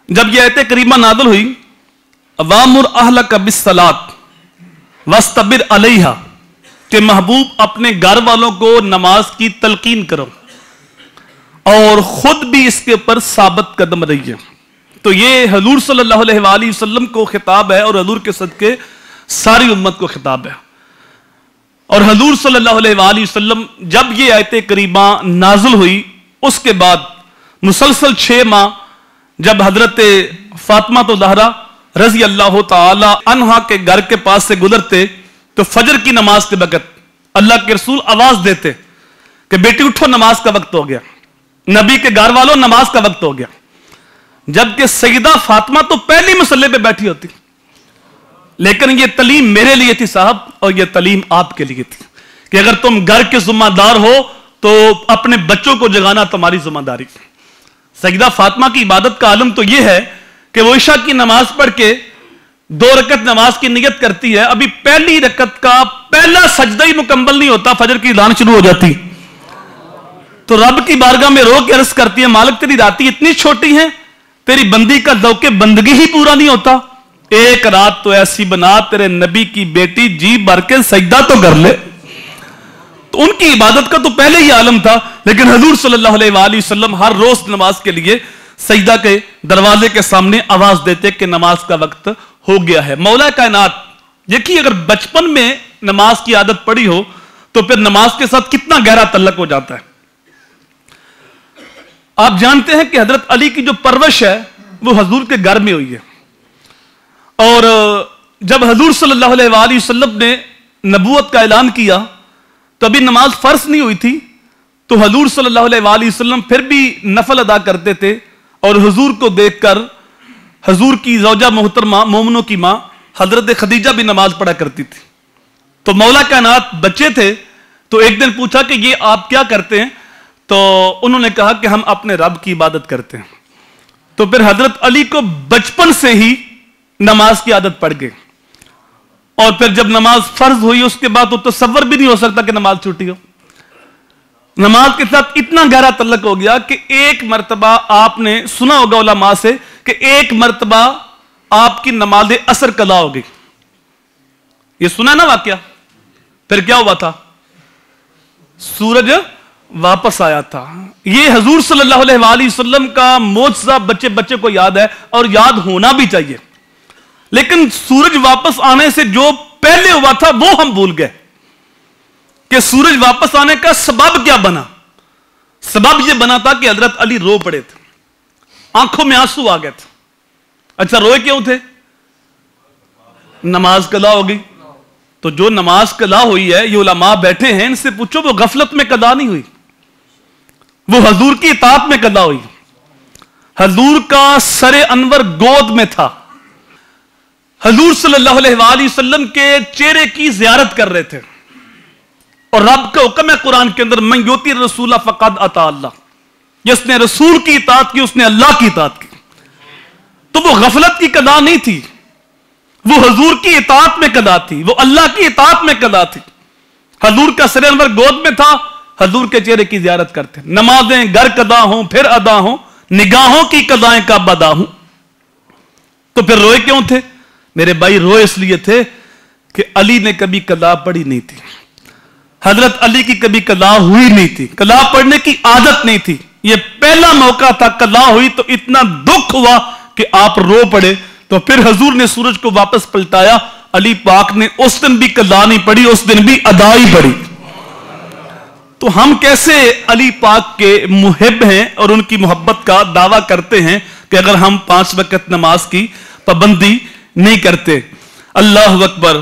जब यह आयत करीमा नाज़िल हुई, वामुर अहलका बिस्सलात वस्तबिर अलैहा, कि महबूब अपने घर वालों को नमाज की तलकीन करो और खुद भी इसके ऊपर साबित कदम रहिए। तो ये हजूर सल्लल्लाहु अलैहि वसल्लम को खिताब है और हजूर के सदके सारी उम्मत को खिताब है। और हजूर सल्लल्लाहु अलैहि वसल्लम जब ये आयत करीमा नाज़िल हुई, उसके बाद मुसलसल 6 माह जब हजरत फातिमा तो ज़हरा रज़ी अल्लाह ताला अन्हा के घर के पास से गुजरते तो फजर की नमाज के वक्त अल्लाह के रसूल आवाज देते कि बेटी उठो, नमाज का वक्त हो गया, नबी के घर वालों नमाज का वक्त हो गया। जबकि सैयदा फातिमा तो पहली मुसल्ले पे बैठी होती, लेकिन ये तलीम मेरे लिए थी साहब, और ये तलीम आपके लिए थी कि अगर तुम घर के जिम्मेदार हो तो अपने बच्चों को जगाना तुम्हारी जिम्मेदारी। सैयदा फातिमा की इबादत का आलम तो यह है कि वो इशा की नमाज पढ़ के 2 रकत नमाज की नियत करती है, अभी पहली रकत का पहला सजदा ही मुकम्मल नहीं होता, फजर की अज़ान शुरू हो जाती, तो रब की बारगाह में रो के अर्ज करती है, मालिक तेरी रातें इतनी छोटी हैं, तेरी बंदी का ज़ौक़े बंदगी ही पूरा नहीं होता, एक रात तो ऐसी बना तेरे नबी की बेटी जी भर के सजदा तो कर ले। तो उनकी इबादत का तो पहले ही आलम था, लेकिन हजूर सल्लल्लाहु अलैहि वसल्लम हर रोज नमाज के लिए सजदा के दरवाजे के सामने आवाज देते कि नमाज का वक्त हो गया है। मौला कायनात, देखिए अगर बचपन में नमाज की आदत पड़ी हो तो फिर नमाज के साथ कितना गहरा तल्लक हो जाता है। आप जानते हैं कि हजरत अली की जो परवरिश है वो हजूर के घर में हुई है, और जब हजूर सल्लल्लाहु अलैहि वसल्लम ने नबूवत का ऐलान किया तो अभी नमाज फर्ज नहीं हुई थी, तो हजूर सल्लल्लाहु अलैहि वसल्लम फिर भी नफल अदा करते थे, और हुजूर को देखकर हुजूर की ज़ौजा मोहतरमा मोमिनों की मां हजरत खदीजा भी नमाज पढ़ा करती थी। तो मौला कायनात बच्चे थे, तो एक दिन पूछा कि ये आप क्या करते हैं, तो उन्होंने कहा कि हम अपने रब की इबादत करते हैं। तो फिर हजरत अली को बचपन से ही नमाज की आदत पड़ गई, और फिर जब नमाज फर्ज हुई उसके बाद तो तसव्वुर भी नहीं हो सकता कि नमाज छूटी हो। नमाज के साथ इतना गहरा तल्लक हो गया कि एक मर्तबा आपने सुना होगा उलमा से कि एक मर्तबा आपकी नमाज असर कदा हो गई, ये सुना ना वाकया। फिर क्या हुआ था, सूरज वापस आया था। ये हजूर सल्लल्लाहु अलैहि वसल्लम का मोजज़ा बच्चे बच्चे को याद है और याद होना भी चाहिए, लेकिन सूरज वापस आने से जो पहले हुआ था वो हम भूल गए कि सूरज वापस आने का सबब क्या बना। सबब यह बना था कि हजरत अली रो पड़े थे, आंखों में आंसू आ गए थे। अच्छा, रोए क्यों थे, नमाज कदा हो गई। तो जो नमाज कदा हुई है, ये उलमा बैठे हैं, इनसे पूछो वो गफलत में कदा नहीं हुई, वो हजूर की इताअत में कदा हुई। हजूर का सरे अनवर गोद में था, हजूर सल्लल्लाहु अलैहि वसल्लम के चेहरे की जियारत कर रहे थे, और रब का हुक्म है कुरान के अंदर, मन युती रसूला फक़द अता अल्लाह, जिसने रसूल की इताअत की उसने अल्लाह की इताअत की। तो वो गफलत की कदा नहीं थी, वो हजूर की इताअत में कदा थी, वो अल्लाह की इताअत में कदा थी। हजूर का सरे अनवर गोद में था, हजूर के चेहरे की जियारत करते। नमाजें घर कदा हों फिर अदा हों, निगाहों की कदाएं का बदा हूं। तो फिर रोए क्यों थे मेरे भाई? रोए इसलिए थे कि अली ने कभी कदा पढ़ी नहीं थी, हजरत अली की कभी कदा हुई नहीं थी, कदा पढ़ने की आदत नहीं थी। ये पहला मौका था, कदा हुई तो इतना दुख हुआ कि आप रो पड़े। तो फिर हजूर ने सूरज को वापस पलटाया, अली पाक ने उस दिन भी कदा नहीं पढ़ी, उस दिन भी अदा ही पढ़ी। तो हम कैसे अली पाक के मुहिब हैं और उनकी मोहब्बत का दावा करते हैं कि अगर हम 5 वक्त नमाज की पाबंदी नहीं करते। अल्लाह अकबर।